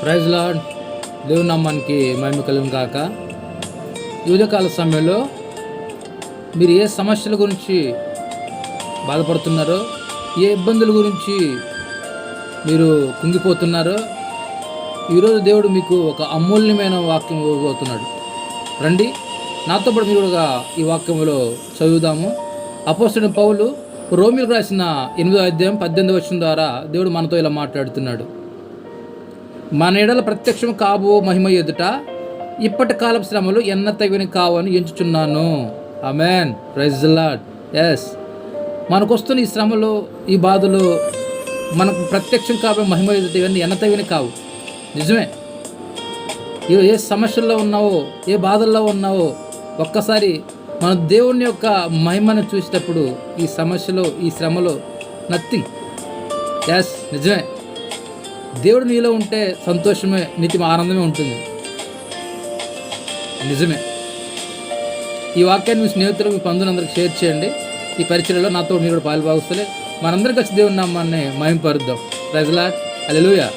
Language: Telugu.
Praise lord. దేవుని నామానికి మహిమ కలుగును గాక. ఈ ఉదయకాల సమయంలో మీరు ఏ సమస్యల గురించి బాధపడుతున్నారో, ఏ ఇబ్బందుల గురించి మీరు కుంగిపోతున్నారో, ఈరోజు దేవుడు మీకు ఒక అమూల్యమైన వాక్యం ఇవ్వబోతున్నాడు. రండి నాతో పాటు మీరు కూడా ఈ వాక్యంలో చదువుదాము. అపోస్తలుడైన పౌలు రోమీయులకు రాసిన 8వ అధ్యాయం 18వ వచనం ద్వారా దేవుడు మనతో ఇలా మాట్లాడుతున్నాడు. మన ఎడల ప్రత్యక్షం కాబో మహిమ ఎదుట ఇప్పటి కాలపు శ్రమలు ఎన్న తగిన కావని ఎంచుచున్నాను. Amen. Praise the lord. Yes, మనకు వస్తున్న ఈ శ్రమలు, ఈ బాధలు మనకు ప్రత్యక్షం కాబో మహిమ ఎదుట ఇవన్నీ ఎన్న తగిన కావు. నిజమే. ఏ సమస్యల్లో ఉన్నావో, ఏ బాధల్లో ఉన్నావో, ఒక్కసారి మన దేవుని యొక్క మహిమను చూసేటప్పుడు ఈ సమస్యలో, ఈ శ్రమలో నథింగ్. ఎస్, నిజమే. దేవుడు నీలో ఉంటే సంతోషమే, నిత్యం ఆనందమే ఉంటుంది. నిజమే. ఈ వాక్యాన్ని మీ స్నేహితులకు, మీ బంధువులందరికీ షేర్ చేయండి. ఈ పరిచర్యలో నాతో మీరు కూడా పాలుభాగస్తులే. మనందరం కలిసి దేవుని నామాన్ని మహిమపరుద్దాం. Praise the lord. హల్లెలూయా.